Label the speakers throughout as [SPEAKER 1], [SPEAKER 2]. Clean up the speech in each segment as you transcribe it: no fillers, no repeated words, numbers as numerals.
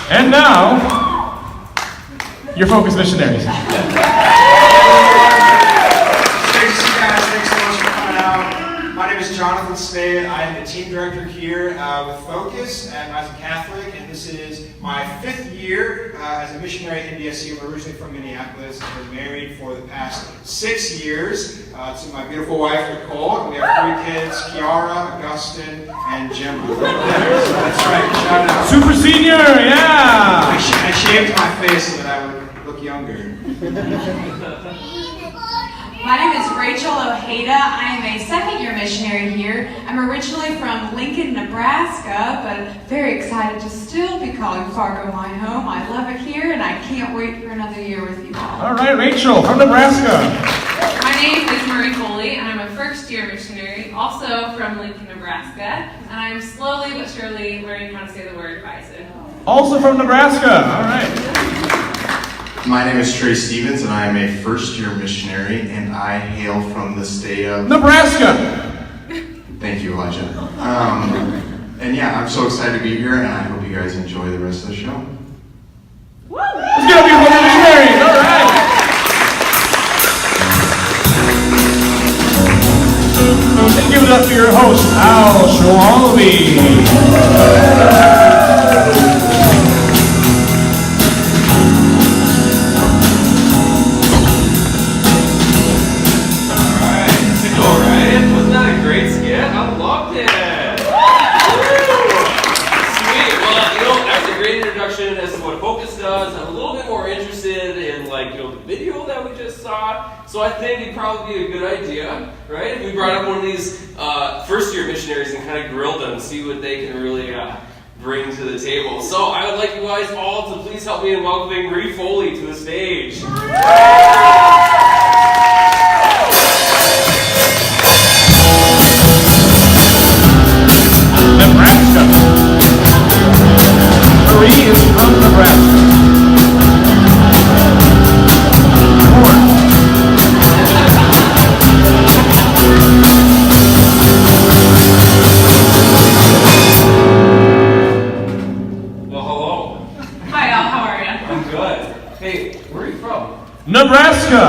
[SPEAKER 1] And now, your Focus missionaries.
[SPEAKER 2] Thanks, guys. Thanks so much for coming out. My name is Jonathan Spade. I'm the team director here with Focus at bisonCatholic, and this is my 5th year as a missionary at NDSU. I'm originally from Minneapolis. I've been married for the past 6 years to my beautiful wife, Nicole. And we have 3 kids, Kiara, Augustin, and Gemma. So that's right. Shout out.
[SPEAKER 1] Super senior, yeah!
[SPEAKER 2] I shaved my face so that I would look younger.
[SPEAKER 3] My name is Rachel Ojeda. I am a 2nd-year missionary here. I'm originally from Lincoln, Nebraska, but very excited to still be calling Fargo my home. I love it here, and I can't wait for another year with you all.
[SPEAKER 1] All right, Rachel from Nebraska.
[SPEAKER 4] My name is Marie Foley, and I'm a 1st-year missionary, also from Lincoln, Nebraska, and I'm slowly but surely learning how to say the word bison.
[SPEAKER 1] Also from Nebraska, all right.
[SPEAKER 5] My name is Trey Stevens, and I am a 1st-year missionary, and I hail from the state of
[SPEAKER 1] Nebraska.
[SPEAKER 5] Thank you, Elijah. And yeah, I'm so excited to be here, and I hope you guys enjoy the rest of the show.
[SPEAKER 1] Let's get up here for the missionaries, all right. And give it up to your host, Al Schwalbe.
[SPEAKER 6] As to what Focus does, I'm a little bit more interested in the video that we just saw. So I think it'd probably be a good idea, right? If we brought up one of these 1st-year missionaries and kind of grilled them, see what they can really bring to the table. So I would like you guys all to please help me in welcoming Marie Foley to the stage.
[SPEAKER 1] Nebraska. Marie is from Nebraska.
[SPEAKER 6] Well, hello.
[SPEAKER 4] Hi, Al. How are you?
[SPEAKER 6] I'm good. Hey, where are you from?
[SPEAKER 1] Nebraska.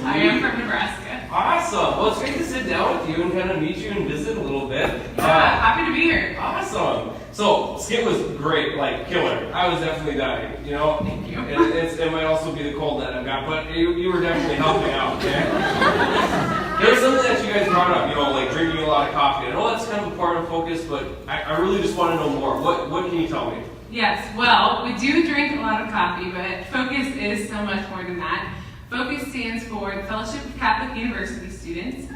[SPEAKER 4] I am from Nebraska.
[SPEAKER 6] Awesome. Well, it's great to sit down with you and kind of meet you and visit a little bit.
[SPEAKER 4] Yeah, happy to be here.
[SPEAKER 6] Awesome. So, skit was great, killer. I was definitely dying, you know?
[SPEAKER 4] Thank you.
[SPEAKER 6] It might also be the cold that I've got, but you were definitely helping out, okay? There's something that you guys brought up, drinking a lot of coffee. I know that's kind of a part of Focus, but I really just want to know more. What can you tell me?
[SPEAKER 4] Yes, well, we do drink a lot of coffee, but Focus is so much more than that. Focus stands for the Fellowship of Catholic University Students.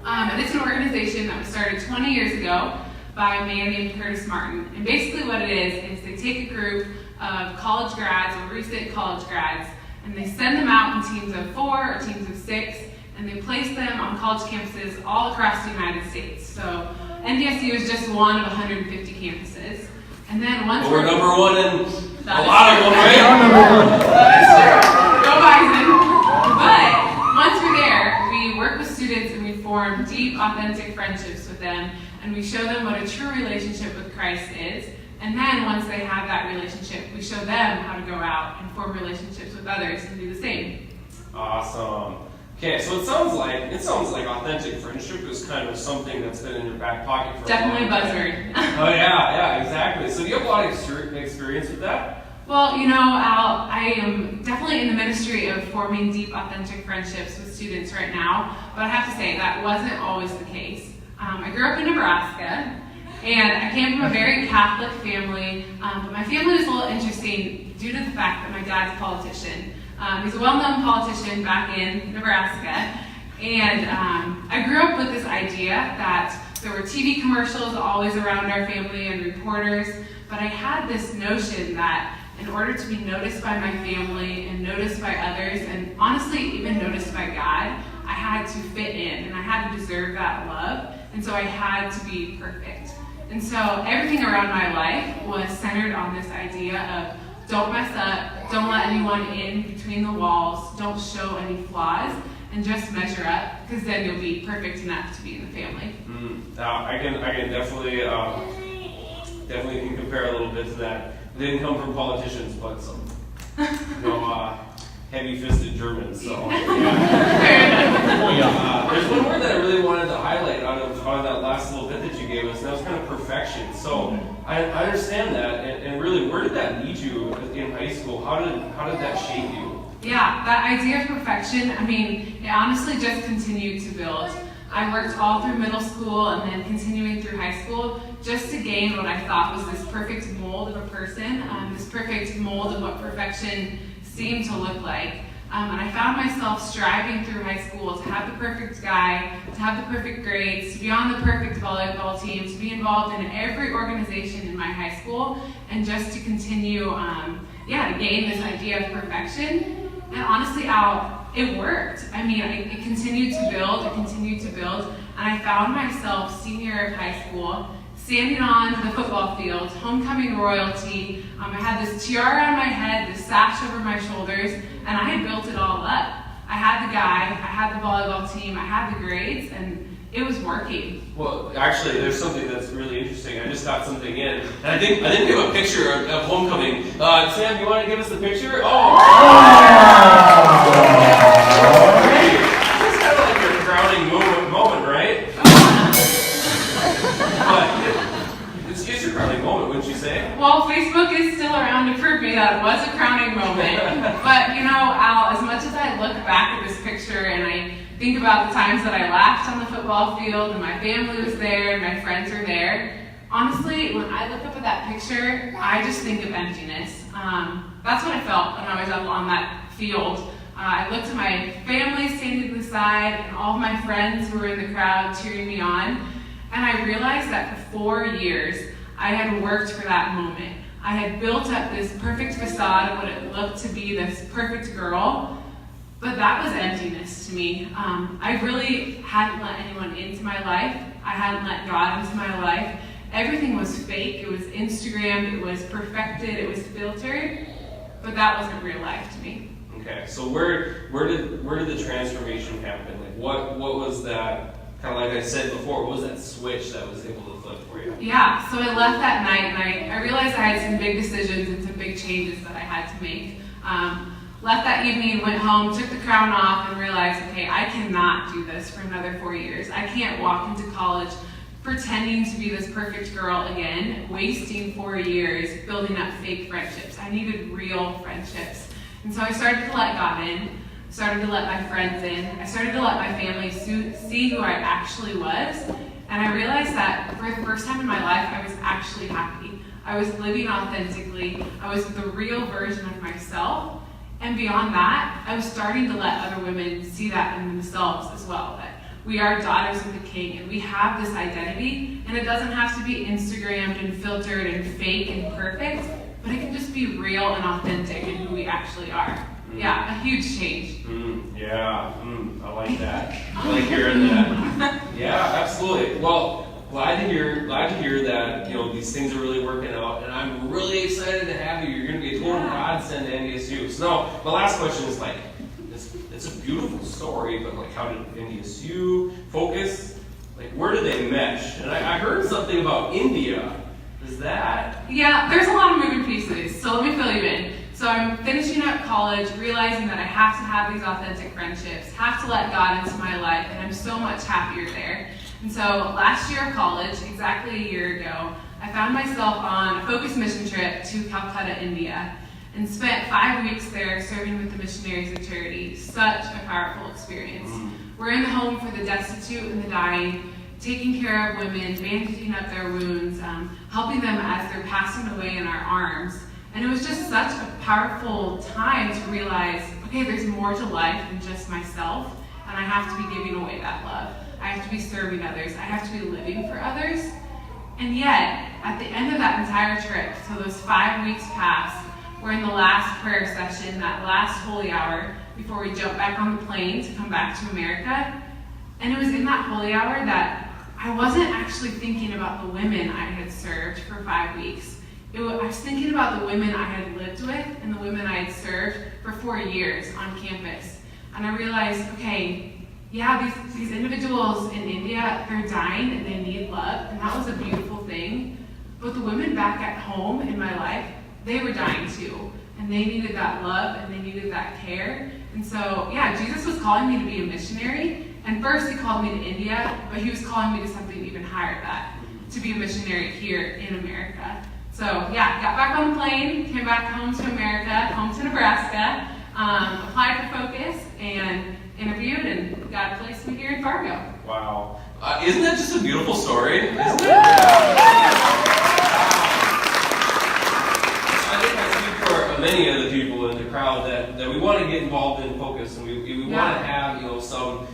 [SPEAKER 4] And it's an organization that was started 20 years ago by a man named Curtis Martin. And basically what it is they take a group of college grads or recent college grads, and they send them out in teams of 4 or teams of 6, and they place them on college campuses all across the United States. So NDSU is just one of 150 campuses. And then once
[SPEAKER 6] we're number 1 in
[SPEAKER 4] that
[SPEAKER 6] a lot of them, right?
[SPEAKER 4] That is true. Go Bison. But once we're there, we work with students and we form deep, authentic friendships with them, and we show them what a true relationship with Christ is. And then once they have that relationship, we show them how to go out and form relationships with others and do the same.
[SPEAKER 6] Awesome. Okay, so it sounds like authentic friendship is kind of something that's been in your back pocket for
[SPEAKER 4] Definitely
[SPEAKER 6] a long time.
[SPEAKER 4] buzzword.
[SPEAKER 6] Oh yeah, exactly. So do you have a lot of experience with that?
[SPEAKER 4] Well, Al, I am definitely in the ministry of forming deep, authentic friendships with students right now, but I have to say that wasn't always the case. I grew up in Nebraska, and I came from a very Catholic family, but my family was a little interesting due to the fact that my dad's a politician. He's a well-known politician back in Nebraska, and I grew up with this idea that there were TV commercials always around our family and reporters, but I had this notion that in order to be noticed by my family and noticed by others, and honestly even noticed by God, I had to fit in and I had to deserve that love, and so I had to be perfect. And so everything around my life was centered on this idea of don't mess up, don't let anyone in between the walls, don't show any flaws, and just measure up, because then you'll be perfect enough to be in the family.
[SPEAKER 6] I can definitely can compare a little bit to that. didn't come from politicians, but some, heavy-fisted Germans. So, yeah. There's one word that I really wanted to highlight out of that last little bit that you gave us, and that was kind of perfection. So I understand that, and really, where did that lead you in high school? How did that shape you?
[SPEAKER 4] Yeah, that idea of perfection, I mean, it honestly just continued to build. I worked all through middle school and then continuing through high school just to gain what I thought was this perfect mold of a person, this perfect mold of what perfection seemed to look like. And I found myself striving through high school to have the perfect guy, to have the perfect grades, to be on the perfect volleyball team, to be involved in every organization in my high school, and just to continue, to gain this idea of perfection. And honestly, it worked. I mean, it continued to build, and I found myself senior year of high school, standing on the football field, homecoming royalty. I had this tiara on my head, this sash over my shoulders, and I had built it all up. I had the guy, I had the volleyball team, I had the grades, and it was working.
[SPEAKER 6] Well, actually, there's something that's really interesting. I just got something in, and I think we have a picture of homecoming. Sam, you want to give us the picture? Oh! It's kind of like your crowning moment, right? But it's your crowning moment, wouldn't you say?
[SPEAKER 4] Well, Facebook is still around to prove me that it was a crowning moment. But Al, as much as I look back at this picture and I think about the times that I laughed on the football field and my family was there and my friends were there, honestly, when I look up at that picture, I just think of emptiness. That's what I felt when I was up on that field. I looked at my family standing to the side and all of my friends who were in the crowd cheering me on, and I realized that for 4 years, I had worked for that moment. I had built up this perfect facade of what it looked to be this perfect girl, but that was emptiness to me. I really hadn't let anyone into my life. I hadn't let God into my life. Everything was fake. It was Instagram. It was perfected. It was filtered. But that wasn't real life to me.
[SPEAKER 6] Okay, so where did the transformation happen? Like what was that? Kind of like I said before, what was that switch that was able to flip for you?
[SPEAKER 4] Yeah, so I left that night and I realized I had some big decisions and some big changes that I had to make. Left that evening, went home, took the crown off, and realized, okay, I cannot do this for another 4 years. I can't walk into college pretending to be this perfect girl again, wasting 4 years building up fake friendships. I needed real friendships. And so I started to let God in, started to let my friends in, I started to let my family see who I actually was, and I realized that for the first time in my life, I was actually happy. I was living authentically. I was the real version of myself. And beyond that, I was starting to let other women see that in themselves as well, that we are daughters of the King, and we have this identity, and it doesn't have to be Instagrammed and filtered and fake and perfect, but it can just be real and authentic in who we actually are. Yeah, a huge change.
[SPEAKER 6] I like that. I like hearing that. Yeah, absolutely. Well, glad to hear that these things are really working out, and I'm really excited to have you. You're going to be a total godsend to NDSU. So now, my last question is it's a beautiful story, but how did NDSU focus? Where did they mesh? And I heard something about India. Is that?
[SPEAKER 4] Yeah, there's a lot of moving pieces. So let me fill you in. So I'm finishing up college, realizing that I have to have these authentic friendships, have to let God into my life, and I'm so much happier there. And so last year of college, exactly a year ago, I found myself on a focused mission trip to Calcutta, India, and spent 5 weeks there serving with the missionaries of charity. Such a powerful experience. We're in the home for the destitute and the dying, taking care of women, bandaging up their wounds, helping them as they're passing away in our arms. And it was just such a powerful time to realize, okay, there's more to life than just myself, and I have to be giving away that love. I have to be serving others. I have to be living for others. And yet, at the end of that entire trip, so those 5 weeks passed, we're in the last prayer session, that last holy hour, before we jump back on the plane to come back to America. And it was in that holy hour that I wasn't actually thinking about the women I had served for 5 weeks. I was thinking about the women I had lived with and the women I had served for 4 years on campus. And I realized, okay, yeah, these individuals in India, they're dying and they need love, and that was a beautiful thing. But the women back at home in my life, they were dying too. And they needed that love and they needed that care. And so, yeah, Jesus was calling me to be a missionary. And first he called me to India, but he was calling me to something even higher than that, to be a missionary here in America. So, yeah, got back on the plane, came back home to America, home to Nebraska, applied for Focus, and interviewed, and God placed me here in Fargo.
[SPEAKER 6] Wow. Isn't that just a beautiful story? Isn't it? I think I speak for many of the people in the crowd that we want to get involved in Focus, and we want to have, some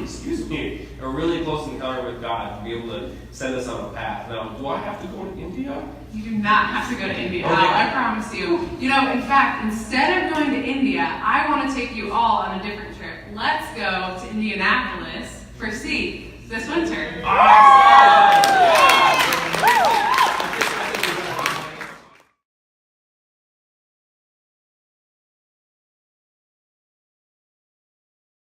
[SPEAKER 6] excuse me, a really close encounter with God to be able to send us on a path. Now, do I have to go to India?
[SPEAKER 4] You do not have to go to India.
[SPEAKER 6] Okay.
[SPEAKER 4] I promise you. In fact, instead of going to India, I want to take you all on a different trip. Let's go to Indianapolis for Seek this winter.
[SPEAKER 6] Awesome!